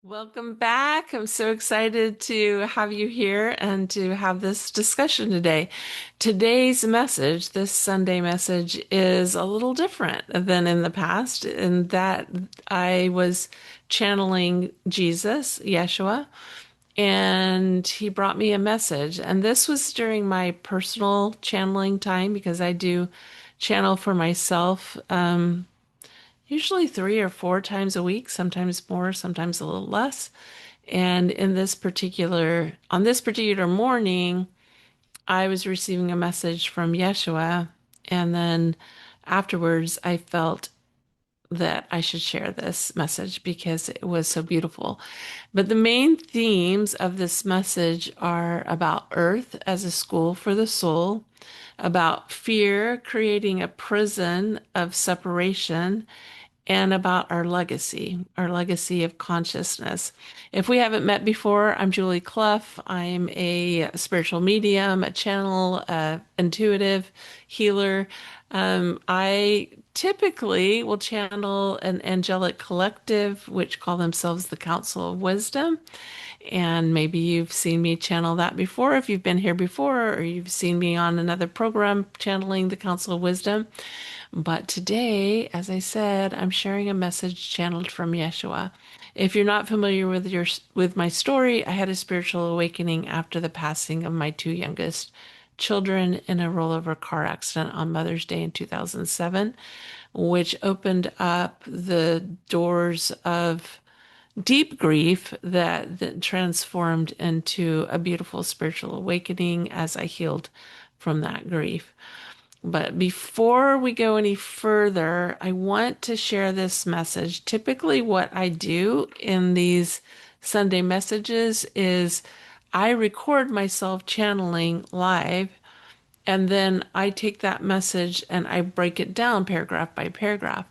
Welcome back. I'm so excited to have you here and to have this discussion today. Today's message, this Sunday message, is a little different than in the past, in that I was channeling Jesus, Yeshua, and he brought me a message. And this was during my personal channeling time because I do channel for myself. Usually 3 or 4 times a week, sometimes more, sometimes a little less. And on this particular morning, I was receiving a message from Yeshua. And then afterwards, I felt that I should share this message because it was so beautiful. But the main themes of this message are about Earth as a school for the soul, about fear creating a prison of separation, and about our legacy of consciousness. If we haven't met before, I'm Julie Clough. I'm a spiritual medium, a channel, intuitive healer. I typically will channel an angelic collective, which call themselves the Council of Wisdom. And maybe you've seen me channel that before if you've been here before, or you've seen me on another program channeling the Council of Wisdom. But today, as I said, I'm sharing a message channeled from Yeshua. If you're not familiar with my story, I had a spiritual awakening after the passing of my two youngest children in a rollover car accident on Mother's Day in 2007, which opened up the doors of deep grief that transformed into a beautiful spiritual awakening as I healed from that grief. But before we go any further, I want to share this message. Typically, what I do in these Sunday messages is I record myself channeling live, and then I take that message and I break it down paragraph by paragraph.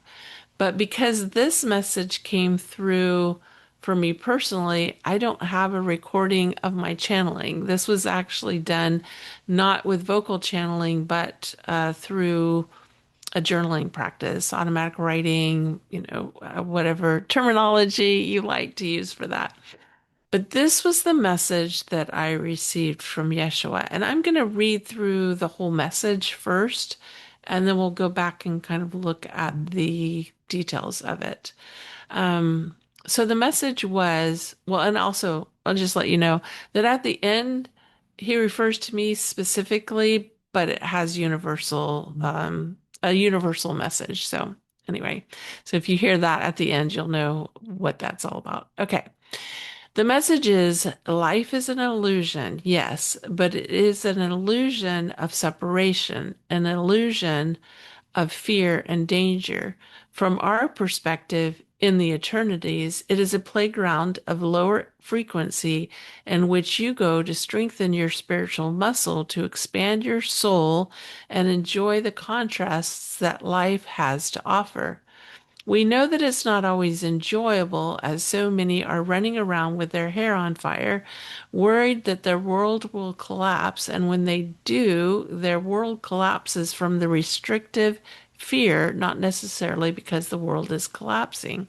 But because this message came through for me personally, I don't have a recording of my channeling. This was actually done not with vocal channeling, but through a journaling practice, automatic writing, whatever terminology you like to use for that. But this was the message that I received from Yeshua. And I'm going to read through the whole message first, and then we'll go back and kind of look at the details of it. So the message was, well, and also I'll just let you know that at the end, he refers to me specifically, but it has a universal message. So anyway, so if you hear that at the end, you'll know what that's all about. Okay. The message is life is an illusion, yes, but it is an illusion of separation, an illusion of fear and danger. From our perspective, in the eternities, it is a playground of lower frequency in which you go to strengthen your spiritual muscle, to expand your soul, and enjoy the contrasts that life has to offer. We know that it's not always enjoyable, as so many are running around with their hair on fire, worried that their world will collapse. And when they do, their world collapses from the restrictive fear, not necessarily because the world is collapsing.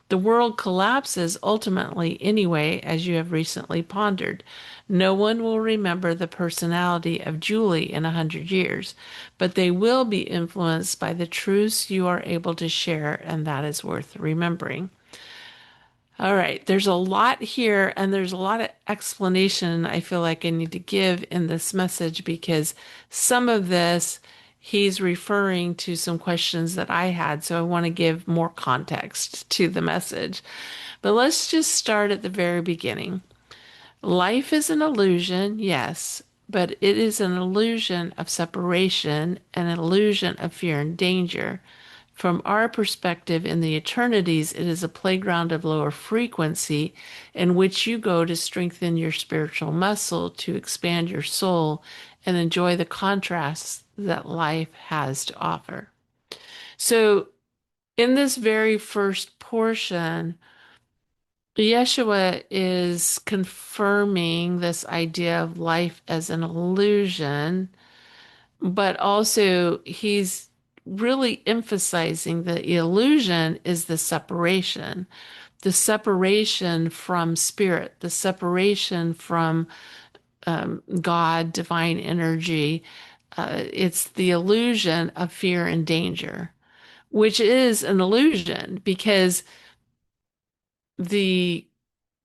The world collapses ultimately anyway, as you have recently pondered. No one will remember the personality of Julie in 100 years, but they will be influenced by the truths you are able to share, and that is worth remembering. All right, there's a lot here, and there's a lot of explanation I feel like I need to give in this message because some of this he's referring to some questions that I had, so I want to give more context to the message. But let's just start at the very beginning. Life is an illusion, yes, but it is an illusion of separation, an illusion of fear and danger. From our perspective in the eternities, it is a playground of lower frequency in which you go to strengthen your spiritual muscle, to expand your soul, and enjoy the contrasts that life has to offer. So, in this very first portion, Yeshua is confirming this idea of life as an illusion, but also he's really emphasizing the illusion is the separation. the separation from spirit, the separation from God, divine energy. It's the illusion of fear and danger, which is an illusion because the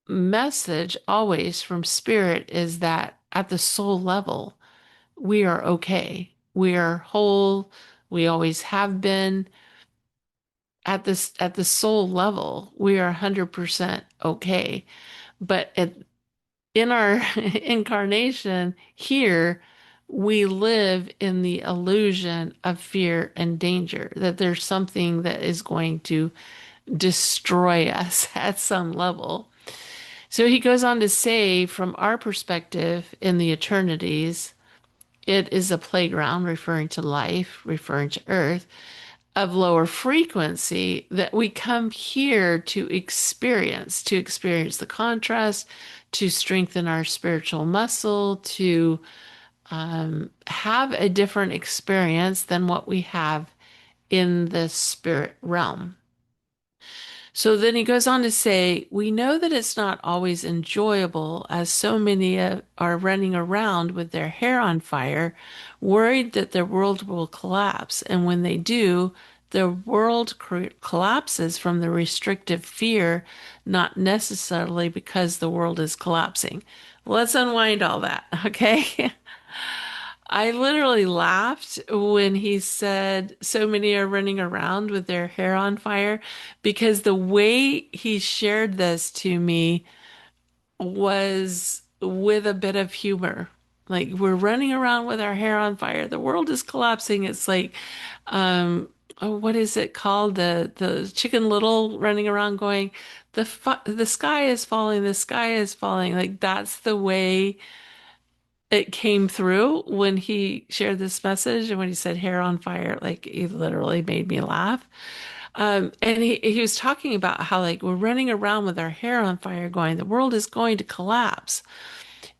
message always from spirit is that at the soul level, we are okay. We are whole. We always have been. At the soul level, we are 100% okay. But in our incarnation here, we live in the illusion of fear and danger, that there's something that is going to destroy us at some level. So he goes on to say, from our perspective in the eternities, it is a playground, referring to life, referring to earth, of lower frequency that we come here to experience the contrast, to strengthen our spiritual muscle, to have a different experience than what we have in the spirit realm. So then he goes on to say, we know that it's not always enjoyable, as so many are running around with their hair on fire, worried that their world will collapse. And when they do, the world collapses from the restrictive fear, not necessarily because the world is collapsing. Let's unwind all that, okay? I literally laughed when he said so many are running around with their hair on fire because the way he shared this to me was with a bit of humor. Like we're running around with our hair on fire. The world is collapsing. It's like, oh, what is it called? The Chicken Little running around going, the sky is falling. The sky is falling. Like that's the way it came through when he shared this message and when he said hair on fire, like it literally made me laugh. And he was talking about how like we're running around with our hair on fire going, the world is going to collapse.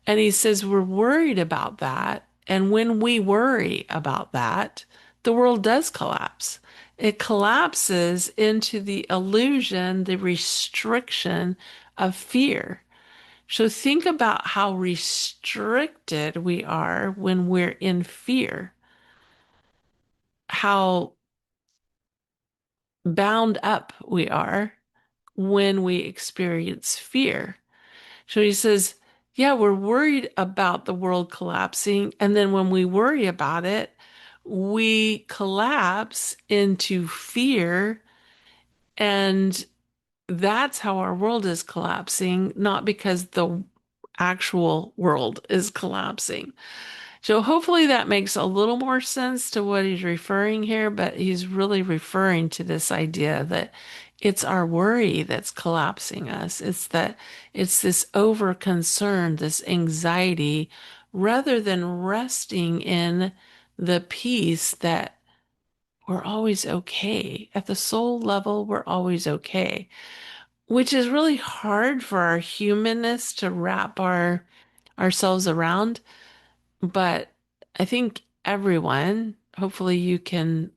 And he says we're worried about that. And when we worry about that, the world does collapse. It collapses into the illusion, the restriction of fear. So think about how restricted we are when we're in fear, how bound up we are when we experience fear. So he says, yeah, we're worried about the world collapsing. And then when we worry about it, we collapse into fear. And that's how our world is collapsing, not because the actual world is collapsing. So hopefully that makes a little more sense to what he's referring here, but he's really referring to this idea that it's our worry that's collapsing us. It's this over concern, this anxiety, rather than resting in the peace that we're always okay. At the soul level, we're always okay, which is really hard for our humanness to wrap ourselves around. But I think everyone, hopefully you can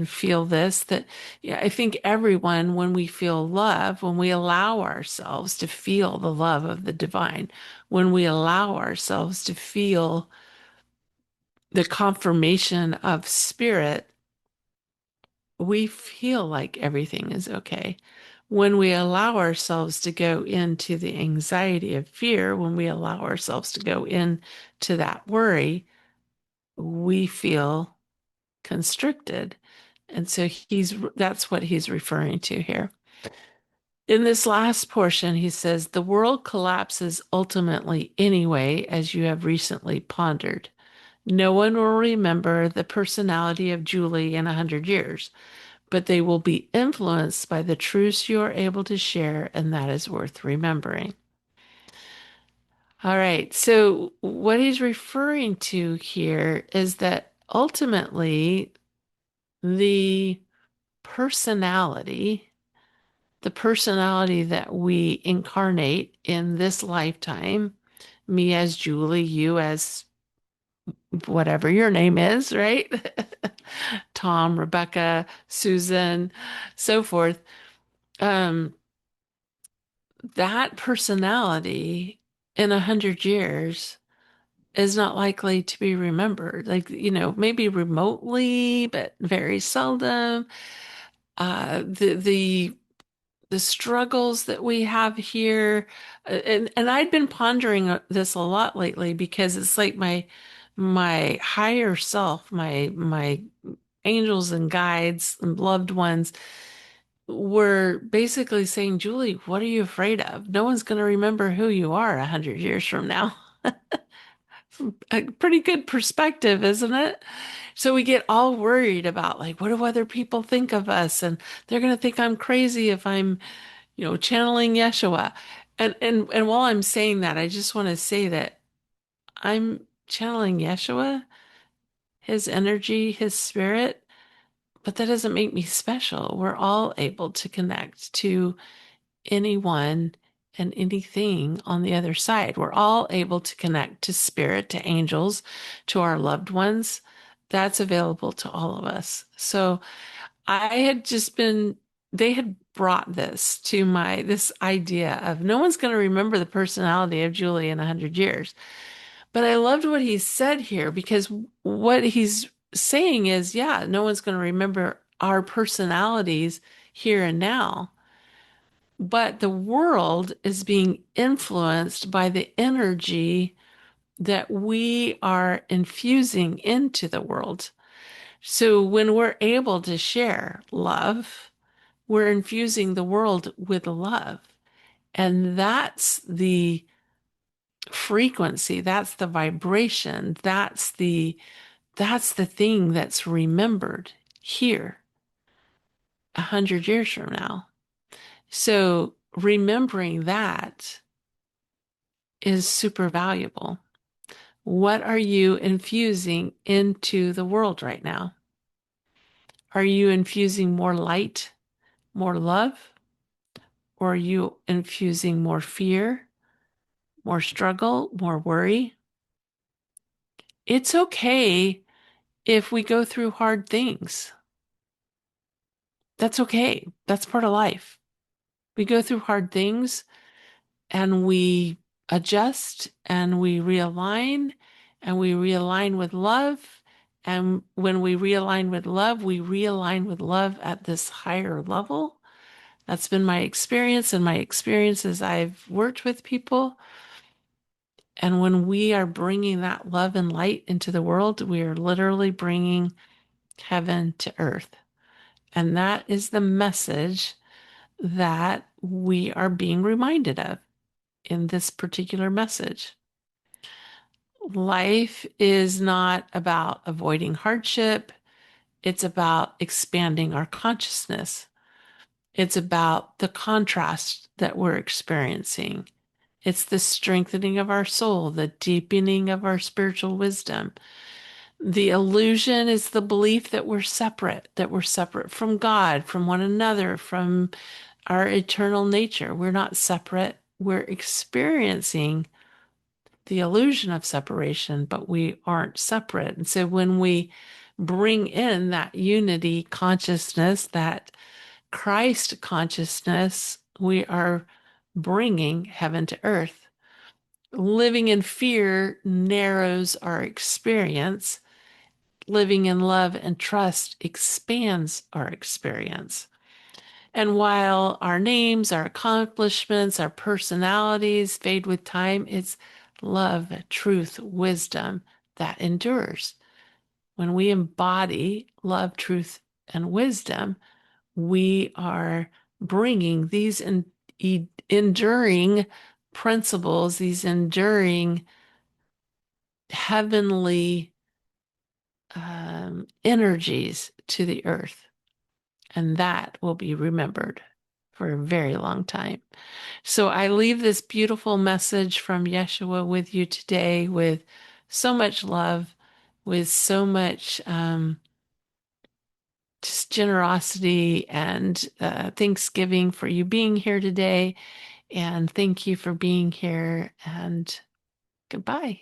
feel this, that yeah, I think everyone, when we feel love, when we allow ourselves to feel the love of the divine, when we allow ourselves to feel the confirmation of spirit, we feel like everything is okay. When we allow ourselves to go into the anxiety of fear, when we allow ourselves to go into that worry, we feel constricted. And so that's what he's referring to here. In this last portion, he says, the world collapses ultimately anyway, as you have recently pondered. No one will remember the personality of Julie in 100 years, but they will be influenced by the truths you are able to share, and that is worth remembering. All right, so what he's referring to here is that ultimately the personality, the personality that we incarnate in this lifetime, me as Julie, you as whatever your name is, right? Tom, Rebecca, Susan, so forth. um, that personality in 100 years is not likely to be remembered. Like, maybe remotely, but very seldom. The struggles that we have here, and I'd been pondering this a lot lately because it's like my higher self, my angels and guides and loved ones were basically saying, Julie, what are you afraid of? No one's going to remember who you are 100 years from now. A pretty good perspective, isn't it? So we get all worried about like, what do other people think of us? And they're going to think I'm crazy if I'm, channeling Yeshua. And while I'm saying that, I just want to say that I'm channeling Yeshua, his energy, his spirit, but that doesn't make me special. We're all able to connect to anyone and anything on the other side. We're all able to connect to spirit, to angels, to our loved ones. That's available to all of us. So I had just been, they had brought this to this idea of no one's going to remember the personality of Julie in 100 years. But I loved what he said here because what he's saying is, yeah, no one's going to remember our personalities here and now. But the world is being influenced by the energy that we are infusing into the world. So when we're able to share love, we're infusing the world with love. And that's the frequency, that's the vibration, that's the thing that's remembered here 100 years from now. So remembering that is super valuable. What are you infusing into the world right now? Are you infusing more light, more love? Or are you infusing more fear, more struggle, more worry? It's okay if we go through hard things. That's okay. That's part of life. We go through hard things and we adjust and we realign with love. And when we realign with love at this higher level. That's been my experience and my experience as I've worked with people. And when we are bringing that love and light into the world, we are literally bringing heaven to earth. And that is the message that we are being reminded of in this particular message. Life is not about avoiding hardship. It's about expanding our consciousness. It's about the contrast that we're experiencing. It's the strengthening of our soul, the deepening of our spiritual wisdom. The illusion is the belief that we're separate from God, from one another, from our eternal nature. We're not separate. We're experiencing the illusion of separation, but we aren't separate. And so when we bring in that unity consciousness, that Christ consciousness, we are bringing heaven to earth. Living in fear narrows our experience. Living in love and trust expands our experience. And while our names, our accomplishments, our personalities fade with time, it's love, truth, wisdom that endures. When we embody love, truth, and wisdom, we are bringing these enduring principles, these enduring heavenly energies to the earth. And that will be remembered for a very long time. So I leave this beautiful message from Yeshua with you today with so much love, with so much just generosity and thanksgiving for you being here today. And thank you for being here. And goodbye.